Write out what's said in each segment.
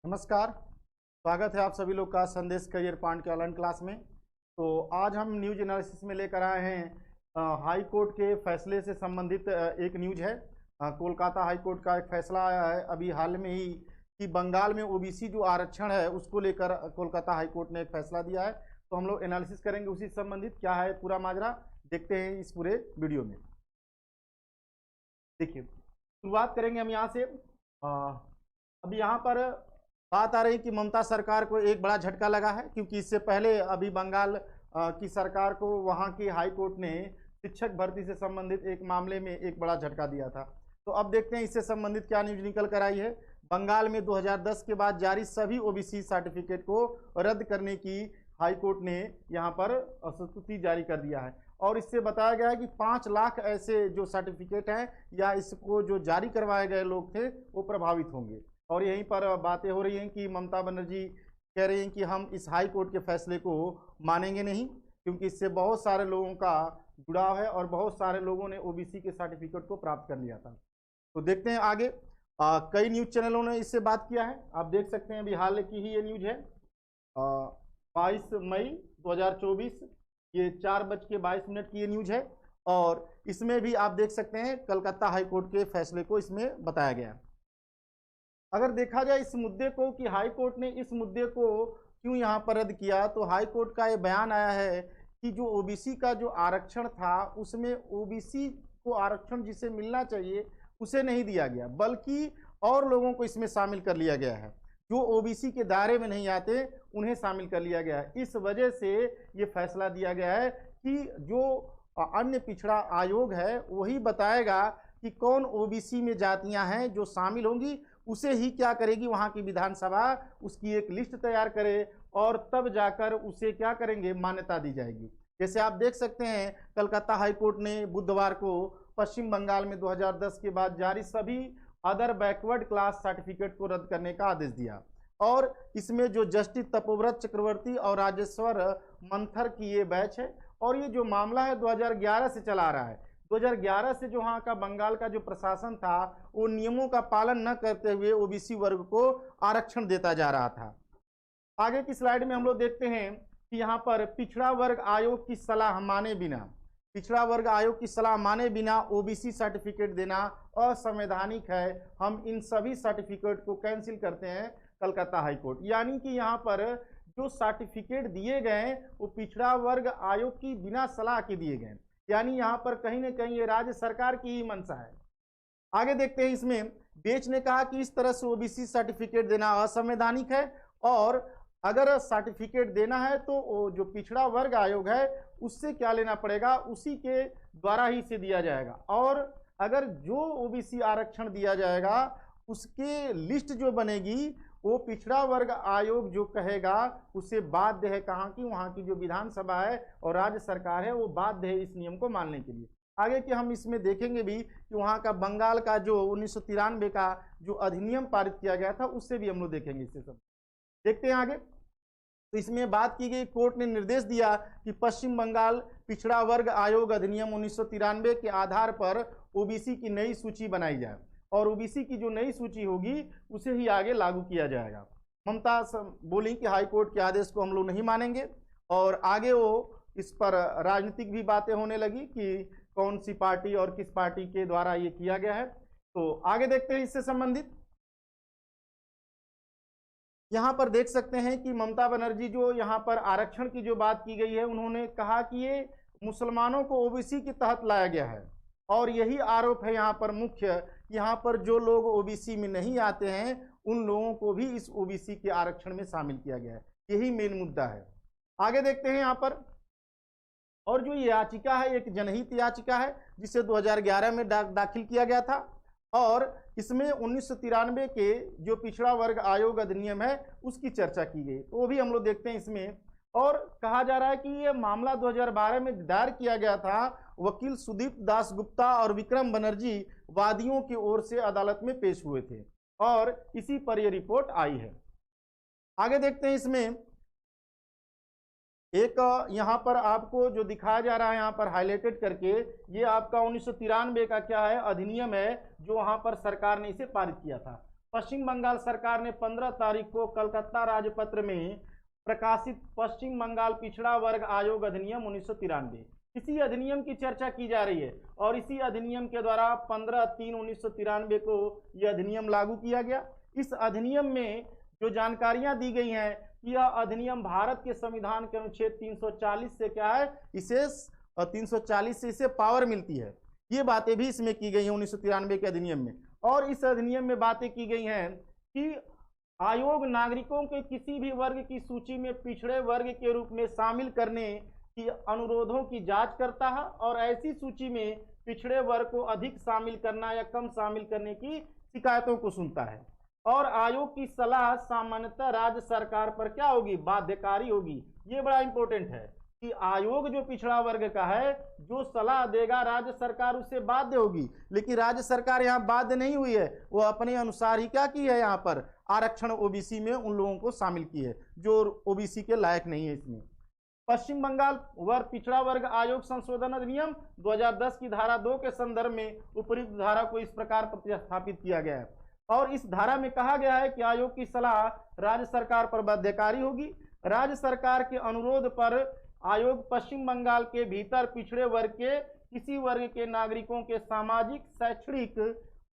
नमस्कार। स्वागत है आप सभी लोग का संदेश करियर पॉइंट के ऑनलाइन क्लास में। तो आज हम न्यूज एनालिसिस में लेकर आए हैं हाई कोर्ट के फैसले से संबंधित एक न्यूज है। कोलकाता हाई कोर्ट का एक फैसला आया है अभी हाल में ही कि बंगाल में ओबीसी जो आरक्षण है उसको लेकर कोलकाता हाई कोर्ट ने एक फैसला दिया है। तो हम लोग एनालिसिस करेंगे उसी से संबंधित क्या है पूरा माजरा, देखते हैं इस पूरे वीडियो में। देखिए, शुरुआत करेंगे हम यहाँ से। अभी यहाँ पर बात आ रही कि ममता सरकार को एक बड़ा झटका लगा है, क्योंकि इससे पहले अभी बंगाल की सरकार को वहां की हाई कोर्ट ने शिक्षक भर्ती से संबंधित एक मामले में एक बड़ा झटका दिया था। तो अब देखते हैं इससे संबंधित क्या न्यूज निकल कर आई है। बंगाल में 2010 के बाद जारी सभी ओबीसी सर्टिफिकेट को रद्द करने की हाई कोर्ट ने यहाँ पर स्वीकृति जारी कर दिया है, और इससे बताया गया है कि 5 लाख ऐसे जो सर्टिफिकेट हैं या इसको जो जारी करवाए गए लोग थे वो प्रभावित होंगे। और यहीं पर बातें हो रही हैं कि ममता बनर्जी कह रही हैं कि हम इस हाई कोर्ट के फैसले को मानेंगे नहीं, क्योंकि इससे बहुत सारे लोगों का जुड़ाव है और बहुत सारे लोगों ने ओबीसी के सर्टिफिकेट को प्राप्त कर लिया था। तो देखते हैं आगे। कई न्यूज चैनलों ने इससे बात किया है, आप देख सकते हैं अभी हाल की ही ये न्यूज है। 22 मई 2024 ये 4:22 की ये न्यूज है, और इसमें भी आप देख सकते हैं कलकत्ता हाई कोर्ट के फैसले को इसमें बताया गया है। अगर देखा जाए इस मुद्दे को कि हाई कोर्ट ने इस मुद्दे को क्यों यहाँ पर रद्द किया, तो हाई कोर्ट का ये बयान आया है कि जो ओबीसी का जो आरक्षण था उसमें ओबीसी को आरक्षण जिसे मिलना चाहिए उसे नहीं दिया गया, बल्कि और लोगों को इसमें शामिल कर लिया गया है। जो ओबीसी के दायरे में नहीं आते उन्हें शामिल कर लिया गया है। इस वजह से ये फैसला दिया गया है कि जो अन्य पिछड़ा आयोग है वही बताएगा कि कौन ओबीसी में जातियां हैं जो शामिल होंगी, उसे ही क्या करेगी वहां की विधानसभा, उसकी एक लिस्ट तैयार करे और तब जाकर उसे क्या करेंगे, मान्यता दी जाएगी। जैसे आप देख सकते हैं कलकत्ता हाई कोर्ट ने बुधवार को पश्चिम बंगाल में 2010 के बाद जारी सभी अदर बैकवर्ड क्लास सर्टिफिकेट को रद्द करने का आदेश दिया, और इसमें जो जस्टिस तपोव्रत चक्रवर्ती और राजेश्वर मंथर की ये बैच है, और ये जो मामला है 2011 से चला आ रहा है। 2011 से जो वहाँ का बंगाल का जो प्रशासन था वो नियमों का पालन न करते हुए ओबीसी वर्ग को आरक्षण देता जा रहा था। आगे की स्लाइड में हम लोग देखते हैं कि यहाँ पर पिछड़ा वर्ग आयोग की सलाह माने बिना, पिछड़ा वर्ग आयोग की सलाह माने बिना ओबीसी सर्टिफिकेट देना असंवैधानिक है। हम इन सभी सर्टिफिकेट को कैंसिल करते हैं कलकत्ता हाई कोर्ट। यानी कि यहाँ पर जो सर्टिफिकेट दिए गए वो पिछड़ा वर्ग आयोग की बिना सलाह के दिए गए, यानी यहाँ पर कहीं ना कहीं ये राज्य सरकार की ही मंशा है। आगे देखते हैं, इसमें बेंच ने कहा कि इस तरह से ओबीसी सर्टिफिकेट देना असंवैधानिक है, और अगर सर्टिफिकेट देना है तो जो पिछड़ा वर्ग आयोग है उससे क्या लेना पड़ेगा, उसी के द्वारा ही से दिया जाएगा। और अगर जो ओबीसी आरक्षण दिया जाएगा उसके लिस्ट जो बनेगी वो पिछड़ा वर्ग आयोग जो कहेगा उसे बाध्य है, कहाँ की, वहाँ की जो विधानसभा है और राज्य सरकार है वो बाध्य है इस नियम को मानने के लिए। आगे कि हम इसमें देखेंगे भी कि वहाँ का बंगाल का जो 1993 का जो अधिनियम पारित किया गया था उससे भी हम लोग देखेंगे। इससे सब देखते हैं आगे। तो इसमें बात की गई, कोर्ट ने निर्देश दिया कि पश्चिम बंगाल पिछड़ा वर्ग आयोग अधिनियम 1993 के आधार पर ओबीसी की नई सूची बनाई जाए, और ओबीसी की जो नई सूची होगी उसे ही आगे लागू किया जाएगा। ममता बोली कि हाई कोर्ट के आदेश को हम लोग नहीं मानेंगे, और आगे वो इस पर राजनीतिक भी बातें होने लगी कि कौन सी पार्टी और किस पार्टी के द्वारा ये किया गया है। तो आगे देखते हैं इससे संबंधित। यहाँ पर देख सकते हैं कि ममता बनर्जी जो यहाँ पर आरक्षण की जो बात की गई है, उन्होंने कहा कि ये मुसलमानों को ओबीसी के तहत लाया गया है, और यही आरोप है यहाँ पर मुख्य, यहाँ पर जो लोग ओबीसी में नहीं आते हैं उन लोगों को भी इस ओबीसी के आरक्षण में शामिल किया गया है, यही मेन मुद्दा है। आगे देखते हैं यहाँ पर, और जो ये याचिका है एक जनहित याचिका है जिसे 2011 में दाखिल किया गया था, और इसमें 1993 के जो पिछड़ा वर्ग आयोग अधिनियम है उसकी चर्चा की गई, तो वो भी हम लोग देखते हैं इसमें। और कहा जा रहा है कि ये मामला 2012 में दायर किया गया था, वकील सुदीप दास गुप्ता और विक्रम बनर्जी वादियों की ओर से अदालत में पेश हुए थे, और इसी पर यह रिपोर्ट आई है। आगे देखते हैं, इसमें एक यहाँ पर आपको जो दिखाया जा रहा है यहाँ पर हाईलाइटेड करके, ये आपका 1993 का क्या है, अधिनियम है जो वहाँ पर सरकार ने इसे पारित किया था। पश्चिम बंगाल सरकार ने 15 तारीख को कलकत्ता राजपत्र में प्रकाशित पश्चिम बंगाल पिछड़ा वर्ग आयोग अधिनियम 1993, इसी अधिनियम की चर्चा की जा रही है और इसी अधिनियम के द्वारा 15/3/1993 को यह अधिनियम लागू किया गया। इस अधिनियम में जो जानकारियां दी गई हैं, यह अधिनियम भारत के संविधान के अनुच्छेद 340 से क्या है, इसे 340 से इसे पावर मिलती है। ये बातें भी इसमें की गई हैं 1993 के अधिनियम में। और इस अधिनियम में बातें की गई हैं कि आयोग नागरिकों के किसी भी वर्ग की सूची में पिछड़े वर्ग के रूप में शामिल करने की अनुरोधों की जांच करता है और ऐसी सूची में पिछड़े वर्ग को अधिक शामिल करना या कम शामिल करने की शिकायतों को सुनता है। और आयोग की सलाह सामान्यतः राज्य सरकार पर क्या होगी, बाध्यकारी होगी। ये बड़ा इंपॉर्टेंट है कि आयोग जो पिछड़ा वर्ग का है, जो सलाह देगा राज्य सरकार उससे बाध्य होगी। लेकिन राज्य सरकार यहाँ बाध्य नहीं हुई है, वो अपने अनुसार ही क्या की है, यहाँ पर आरक्षण ओबीसी में उन लोगों को शामिल की है जो ओबीसी के लायक नहीं है। इसमें पश्चिम बंगाल पिछड़ा वर्ग आयोग संशोधन अधिनियम 2010 की धारा 2 के संदर्भ में उपयुक्त धारा को इस प्रकार प्रतिस्थापित किया गया है और इस धारा में कहा गया है कि आयोग की सलाह राज्य सरकार पर बाध्यकारी होगी। राज्य सरकार के अनुरोध पर आयोग पश्चिम बंगाल के भीतर पिछड़े वर्ग के किसी वर्ग के नागरिकों के सामाजिक शैक्षणिक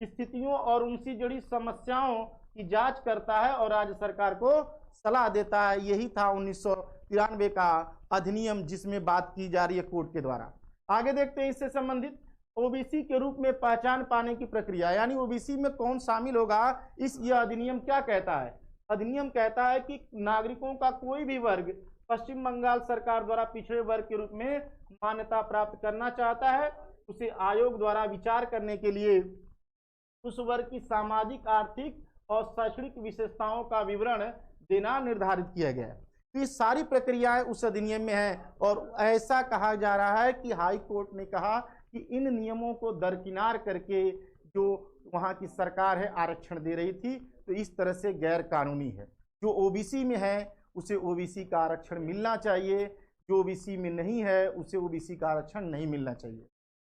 स्थितियों और उनसे जुड़ी समस्याओं की जांच करता है और राज्य सरकार को सलाह देता है। यही था 1993 का अधिनियम जिसमें बात की जा रही है कोर्ट के द्वारा। आगे देखते हैं इससे संबंधित ओबीसी के रूप में पहचान पाने की प्रक्रिया, यानी ओबीसी में कौन शामिल होगा, यह अधिनियम क्या कहता है। अधिनियम कहता है कि नागरिकों का कोई भी वर्ग पश्चिम बंगाल सरकार द्वारा पिछड़े वर्ग के रूप में मान्यता प्राप्त करना चाहता है, उसे आयोग द्वारा विचार करने के लिए उस वर्ग की सामाजिक, आर्थिक और शैक्षणिक विशेषताओं का विवरण देना निर्धारित किया गया है। तो ये सारी प्रक्रियाएं उस अधिनियम में है और ऐसा कहा जा रहा है कि हाई कोर्ट ने कहा कि इन नियमों को दरकिनार करके जो वहाँ की सरकार है आरक्षण दे रही थी, तो इस तरह से गैर कानूनी है। जो ओबीसी में है उसे ओबीसी का आरक्षण मिलना चाहिए, जो ओबीसी में नहीं है उसे ओबीसी का आरक्षण नहीं मिलना चाहिए।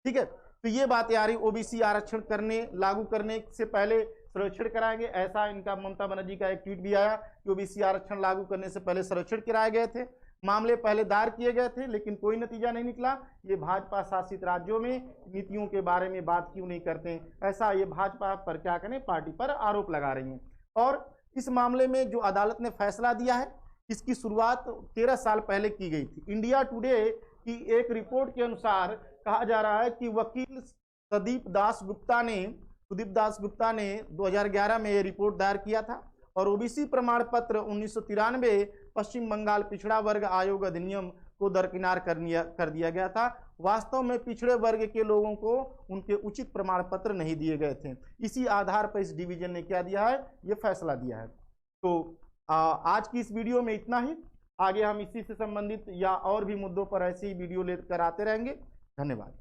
ठीक है, तो ये बातें आ रही, ओबीसी आरक्षण लागू करने से पहले सर्वेक्षण कराएंगे, ऐसा इनका ममता बनर्जी का एक ट्वीट भी आया कि ओबीसी आरक्षण लागू करने से पहले सर्वेक्षण कराए गए थे। मामले पहले दायर किए गए थे लेकिन कोई नतीजा नहीं निकला। ये भाजपा शासित राज्यों में नीतियों के बारे में बात क्यों नहीं करते, ऐसा ये भाजपा पर क्या करें, पार्टी पर आरोप लगा रही हैं। और इस मामले में जो अदालत ने फैसला दिया है, इसकी शुरुआत 13 साल पहले की गई थी। इंडिया टुडे की एक रिपोर्ट के अनुसार कहा जा रहा है कि वकील सुदीप दास गुप्ता ने 2011 में ये रिपोर्ट दायर किया था और ओबीसी प्रमाण पत्र 1993 पश्चिम बंगाल पिछड़ा वर्ग आयोग अधिनियम को दरकिनार कर दिया गया था। वास्तव में पिछड़े वर्ग के लोगों को उनके उचित प्रमाण पत्र नहीं दिए गए थे। इसी आधार पर इस डिवीजन ने क्या दिया है, ये फैसला दिया है। तो आज की इस वीडियो में इतना ही। आगे हम इसी से संबंधित या और भी मुद्दों पर ऐसे ही वीडियो लेकर आते रहेंगे। धन्यवाद।